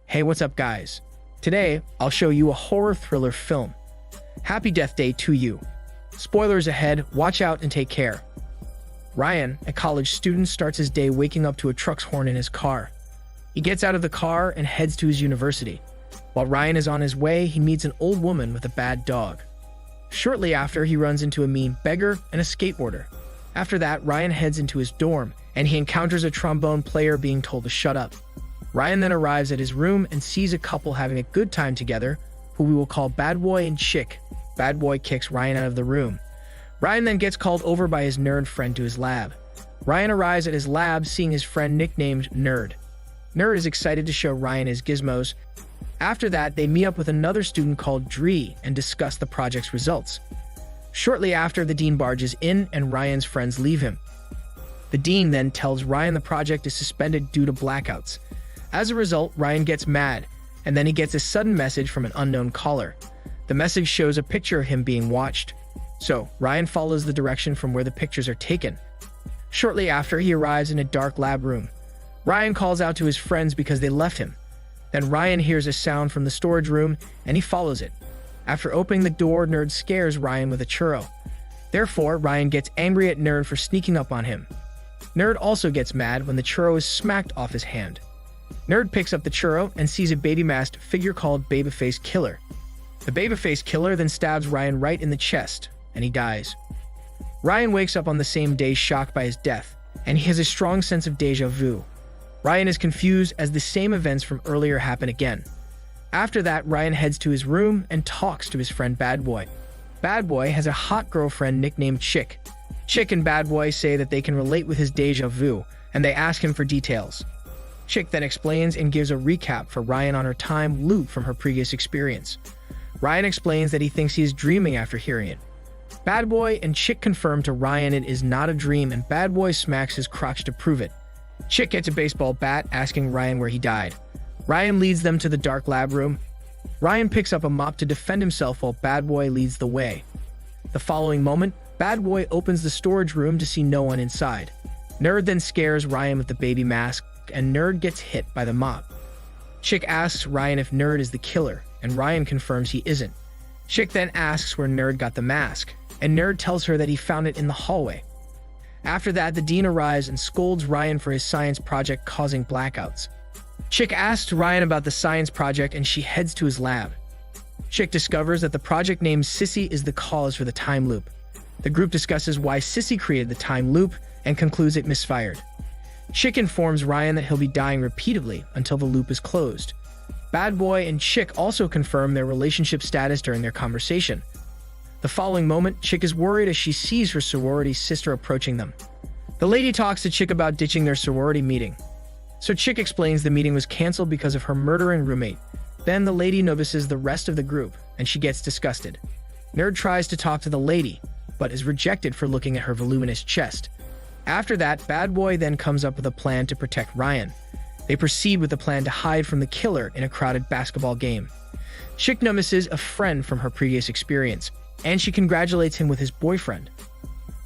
Hey, what's up, guys? Today, I'll show you a horror thriller film. Happy Death Day to you. Spoilers ahead, watch out and take care. Ryan, a college student, starts his day waking up to a truck's horn in his car. He gets out of the car and heads to his university. While Ryan is on his way, he meets an old woman with a bad dog. Shortly after, he runs into a mean beggar and a skateboarder. After that, Ryan heads into his dorm, and he encounters a trombone player being told to shut up. Ryan then arrives at his room and sees a couple having a good time together, who we will call Bad Boy and Chick. Bad Boy kicks Ryan out of the room. Ryan then gets called over by his nerd friend to his lab. Ryan arrives at his lab seeing his friend nicknamed Nerd. Nerd is excited to show Ryan his gizmos. After that, they meet up with another student called Dree and discuss the project's results. Shortly after, the dean barges in and Ryan's friends leave him. The dean then tells Ryan the project is suspended due to blackouts. As a result, Ryan gets mad, and then he gets a sudden message from an unknown caller. The message shows a picture of him being watched. So, Ryan follows the direction from where the pictures are taken. Shortly after, he arrives in a dark lab room. Ryan calls out to his friends because they left him. Then Ryan hears a sound from the storage room, and he follows it. After opening the door, Nerd scares Ryan with a churro. Therefore, Ryan gets angry at Nerd for sneaking up on him. Nerd also gets mad when the churro is smacked off his hand. Nerd picks up the churro and sees a baby-masked figure called Babyface Killer. The Babyface Killer then stabs Ryan right in the chest, and he dies. Ryan wakes up on the same day shocked by his death, and he has a strong sense of deja vu. Ryan is confused as the same events from earlier happen again. After that, Ryan heads to his room and talks to his friend Bad Boy. Bad Boy has a hot girlfriend nicknamed Chick. Chick and Bad Boy say that they can relate with his deja vu, and they ask him for details. Chick then explains and gives a recap for Ryan on her time loop from her previous experience. Ryan explains that he thinks he is dreaming after hearing it. Bad Boy and Chick confirm to Ryan it is not a dream, and Bad Boy smacks his crotch to prove it. Chick gets a baseball bat, asking Ryan where he died. Ryan leads them to the dark lab room. Ryan picks up a mop to defend himself while Bad Boy leads the way. The following moment, Bad Boy opens the storage room to see no one inside. Nerd then scares Ryan with the baby mask, and Nerd gets hit by the mop. Chick asks Ryan if Nerd is the killer, and Ryan confirms he isn't. Chick then asks where Nerd got the mask, and Nerd tells her that he found it in the hallway. After that, the dean arrives and scolds Ryan for his science project causing blackouts. Chick asks Ryan about the science project and she heads to his lab. Chick discovers that the project named Sissy is the cause for the time loop. The group discusses why Sissy created the time loop and concludes it misfired. Chick informs Ryan that he'll be dying repeatedly until the loop is closed. Bad Boy and Chick also confirm their relationship status during their conversation. The following moment, Chick is worried as she sees her sorority sister approaching them. The lady talks to Chick about ditching their sorority meeting. So Chick explains the meeting was canceled because of her murdering roommate. Then the lady notices the rest of the group, and she gets disgusted. Nerd tries to talk to the lady, but is rejected for looking at her voluminous chest. After that, Bad Boy then comes up with a plan to protect Ryan. They proceed with the plan to hide from the killer in a crowded basketball game. Chick notices a friend from her previous experience, and she congratulates him with his boyfriend.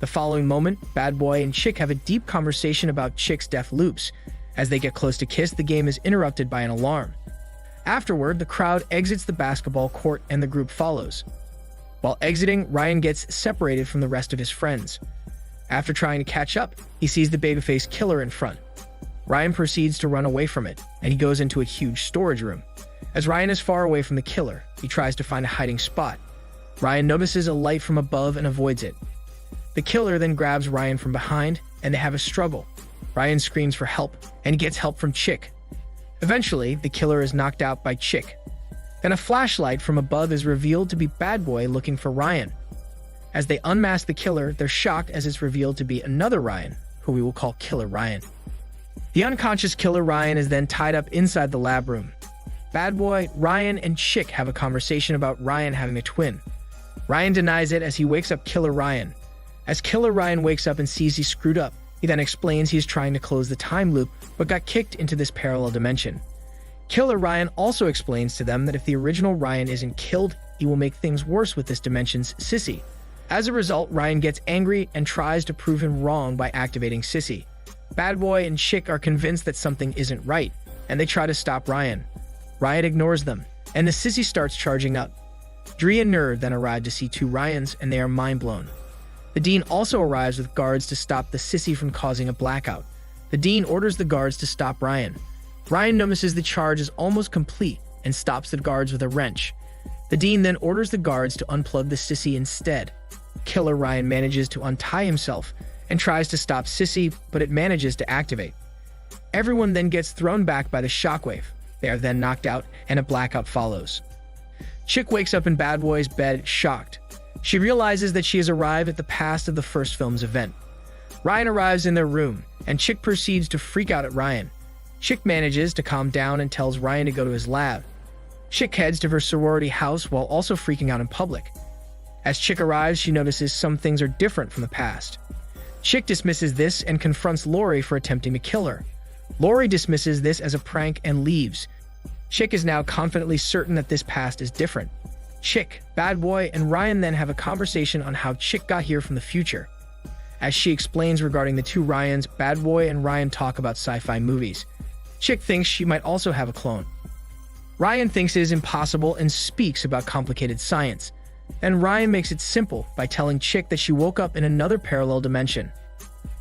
The following moment, Bad Boy and Chick have a deep conversation about Chick's death loops. As they get close to kiss, the game is interrupted by an alarm. Afterward, the crowd exits the basketball court and the group follows. While exiting, Ryan gets separated from the rest of his friends. After trying to catch up, he sees the Babyface Killer in front. Ryan proceeds to run away from it, and he goes into a huge storage room. As Ryan is far away from the killer, he tries to find a hiding spot. Ryan notices a light from above and avoids it. The killer then grabs Ryan from behind, and they have a struggle. Ryan screams for help, and he gets help from Chick. Eventually, the killer is knocked out by Chick. Then a flashlight from above is revealed to be Bad Boy looking for Ryan. As they unmask the killer, they're shocked as it's revealed to be another Ryan, who we will call Killer Ryan. The unconscious Killer Ryan is then tied up inside the lab room. Bad Boy, Ryan, and Chick have a conversation about Ryan having a twin. Ryan denies it as he wakes up Killer Ryan. As Killer Ryan wakes up and sees he's screwed up, he then explains he's trying to close the time loop, but got kicked into this parallel dimension. Killer Ryan also explains to them that if the original Ryan isn't killed, he will make things worse with this dimension's Sissy. As a result, Ryan gets angry and tries to prove him wrong by activating Sissy. Bad Boy and Chick are convinced that something isn't right, and they try to stop Ryan. Ryan ignores them, and the sissy starts charging up. Dree and Nur then arrive to see two Ryans, and they are mind-blown. The dean also arrives with guards to stop the sissy from causing a blackout. The dean orders the guards to stop Ryan. Ryan notices the charge is almost complete and stops the guards with a wrench. The dean then orders the guards to unplug the sissy instead. Killer Ryan manages to untie himself and tries to stop sissy, but it manages to activate. Everyone then gets thrown back by the shockwave. They are then knocked out, and a blackout follows. Chick wakes up in Bad Boy's bed, shocked. She realizes that she has arrived at the past of the first film's event. Ryan arrives in their room, and Chick proceeds to freak out at Ryan. Chick manages to calm down and tells Ryan to go to his lab. Chick heads to her sorority house while also freaking out in public. As Chick arrives, she notices some things are different from the past. Chick dismisses this and confronts Lori for attempting to kill her. Lori dismisses this as a prank and leaves. Chick is now confidently certain that this past is different. Chick, Bad Boy, and Ryan then have a conversation on how Chick got here from the future. As she explains regarding the two Ryans, Bad Boy and Ryan talk about sci-fi movies. Chick thinks she might also have a clone. Ryan thinks it is impossible and speaks about complicated science. Then Ryan makes it simple by telling Chick that she woke up in another parallel dimension.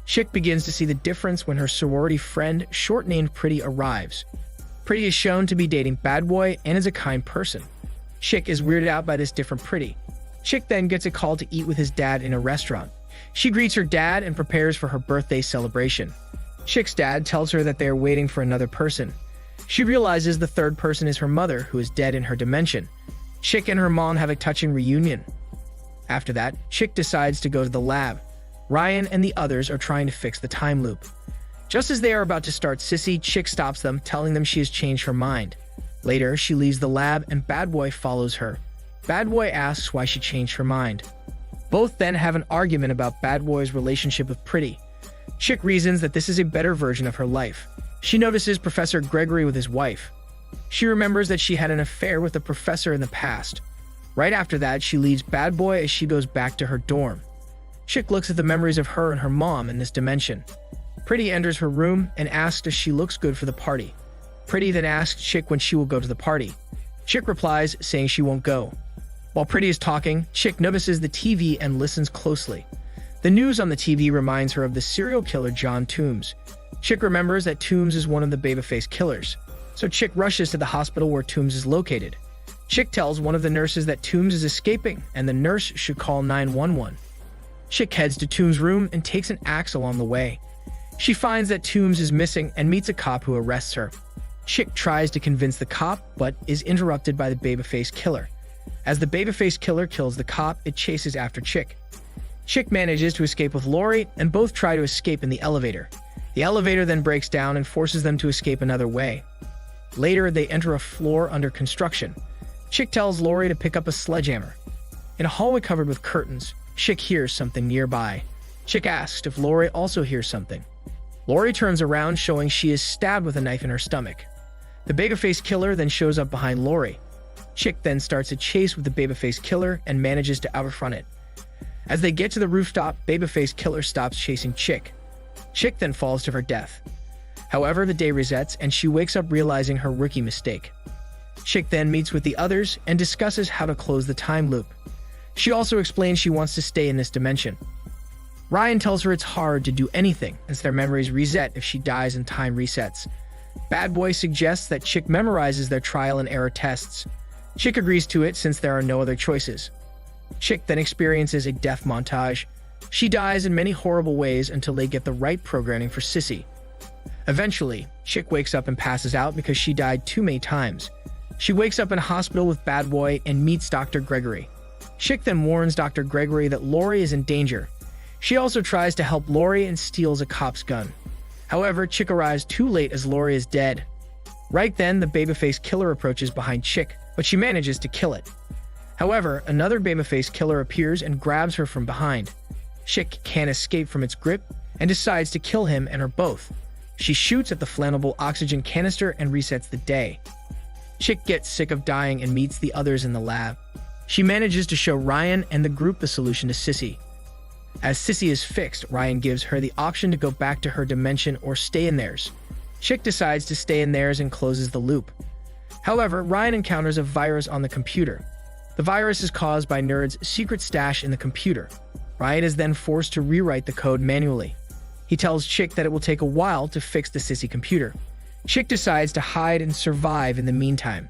Chick begins to see the difference when her sorority friend, short-named Pretty, arrives. Pretty is shown to be dating Bad Boy and is a kind person. Chick is weirded out by this different Pretty. Chick then gets a call to eat with his dad in a restaurant. She greets her dad and prepares for her birthday celebration. Chick's dad tells her that they are waiting for another person. She realizes the third person is her mother, who is dead in her dimension. Chick and her mom have a touching reunion. After that, Chick decides to go to the lab. Ryan and the others are trying to fix the time loop. Just as they are about to start Sissy, Chick stops them, telling them she has changed her mind. Later, she leaves the lab and Bad Boy follows her. Bad Boy asks why she changed her mind. Both then have an argument about Bad Boy's relationship with Pretty. Chick reasons that this is a better version of her life. She notices Professor Gregory with his wife. She remembers that she had an affair with a professor in the past. Right after that, she leaves Bad Boy as she goes back to her dorm. Chick looks at the memories of her and her mom in this dimension. Pretty enters her room and asks if she looks good for the party. Pretty then asks Chick when she will go to the party. Chick replies, saying she won't go. While Pretty is talking, Chick notices the TV and listens closely. The news on the TV reminds her of the serial killer John Toombs. Chick remembers that Toombs is one of the babyface killers, so Chick rushes to the hospital where Toombs is located. Chick tells one of the nurses that Toombs is escaping and the nurse should call 911. Chick heads to Toombs' room and takes an axe along the way. She finds that Toombs is missing and meets a cop who arrests her. Chick tries to convince the cop, but is interrupted by the babyface killer. As the babyface killer kills the cop, it chases after Chick. Chick manages to escape with Lori, and both try to escape in the elevator. The elevator then breaks down and forces them to escape another way. Later, they enter a floor under construction. Chick tells Lori to pick up a sledgehammer. In a hallway covered with curtains, Chick hears something nearby. Chick asks if Lori also hears something. Lori turns around, showing she is stabbed with a knife in her stomach. The babyface killer then shows up behind Lori. Chick then starts a chase with the babyface killer and manages to outrun it. As they get to the rooftop, babyface killer stops chasing Chick. Chick then falls to her death. However, the day resets and she wakes up realizing her rookie mistake. Chick then meets with the others and discusses how to close the time loop. She also explains she wants to stay in this dimension. Ryan tells her it's hard to do anything as their memories reset if she dies and time resets. Bad Boy suggests that Chick memorizes their trial and error tests. Chick agrees to it since there are no other choices. Chick then experiences a death montage. She dies in many horrible ways until they get the right programming for Sissy. Eventually, Chick wakes up and passes out because she died too many times. She wakes up in a hospital with Bad Boy and meets Dr. Gregory. Chick then warns Dr. Gregory that Lori is in danger. She also tries to help Lori and steals a cop's gun. However, Chick arrives too late as Lori is dead. Right then, the babyface killer approaches behind Chick, but she manages to kill it. However, another babyface killer appears and grabs her from behind. Chick can't escape from its grip and decides to kill him and her both. She shoots at the flammable oxygen canister and resets the day. Chick gets sick of dying and meets the others in the lab. She manages to show Ryan and the group the solution to Sissy. As Sissy is fixed, Ryan gives her the option to go back to her dimension or stay in theirs. Chick decides to stay in theirs and closes the loop. However, Ryan encounters a virus on the computer. The virus is caused by Nerd's secret stash in the computer. Ryan is then forced to rewrite the code manually. He tells Chick that it will take a while to fix the sissy computer. Chick decides to hide and survive in the meantime.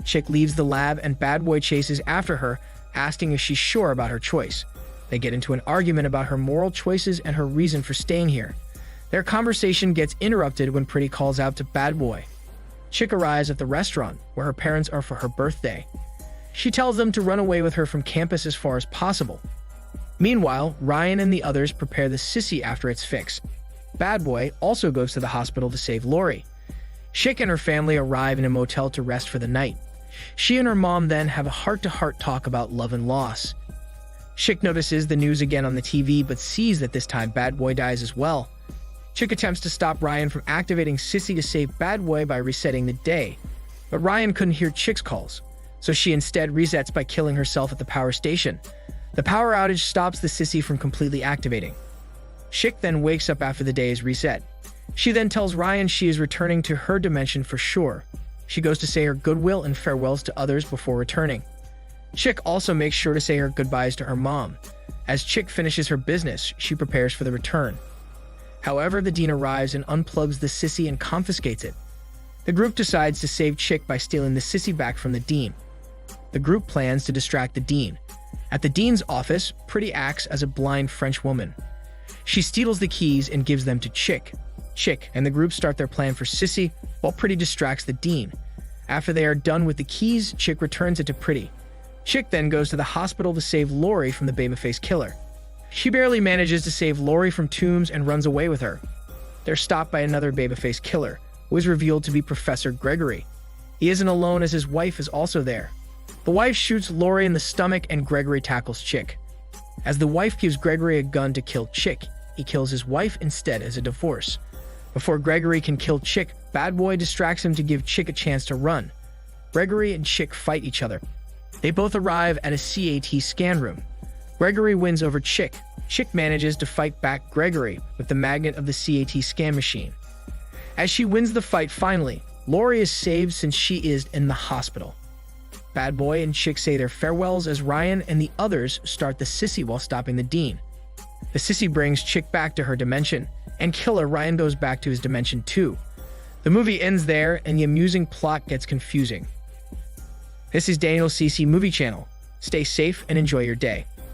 Chick leaves the lab and Bad Boy chases after her, asking if she's sure about her choice. They get into an argument about her moral choices and her reason for staying here. Their conversation gets interrupted when Pretty calls out to Bad Boy. Chick arrives at the restaurant, where her parents are for her birthday. She tells them to run away with her from campus as far as possible. Meanwhile, Ryan and the others prepare the sissy after it's fixed. Bad Boy also goes to the hospital to save Lori. Chick and her family arrive in a motel to rest for the night. She and her mom then have a heart-to-heart talk about love and loss. Chick notices the news again on the TV but sees that this time Bad Boy dies as well. Chick attempts to stop Ryan from activating Sissy to save Bad Boy by resetting the day, but Ryan couldn't hear Chick's calls, so she instead resets by killing herself at the power station. The power outage stops the Sissy from completely activating. Chick then wakes up after the day is reset. She then tells Ryan she is returning to her dimension for sure. She goes to say her goodwill and farewells to others before returning. Chick also makes sure to say her goodbyes to her mom. As Chick finishes her business, she prepares for the return. However, the Dean arrives and unplugs the Sissy and confiscates it. The group decides to save Chick by stealing the Sissy back from the Dean. The group plans to distract the Dean. At the Dean's office, Pretty acts as a blind French woman. She steals the keys and gives them to Chick. Chick and the group start their plan for Sissy, while Pretty distracts the Dean. After they are done with the keys, Chick returns it to Pretty. Chick then goes to the hospital to save Lori from the babyface killer. She barely manages to save Lori from Tombs and runs away with her. They're stopped by another babyface killer, who is revealed to be Professor Gregory. He isn't alone as his wife is also there. The wife shoots Lori in the stomach and Gregory tackles Chick. As the wife gives Gregory a gun to kill Chick, he kills his wife instead as a divorce. Before Gregory can kill Chick, Bad Boy distracts him to give Chick a chance to run. Gregory and Chick fight each other. They both arrive at a CAT scan room. Gregory wins over Chick. Chick manages to fight back Gregory with the magnet of the CAT scan machine. As she wins the fight finally, Lori is saved since she is in the hospital. Bad Boy and Chick say their farewells as Ryan and the others start the Sissy while stopping the Dean. The Sissy brings Chick back to her dimension, and killer Ryan goes back to his dimension too. The movie ends there, and the amusing plot gets confusing. This is Daniel CC Movie Channel. Stay safe and enjoy your day.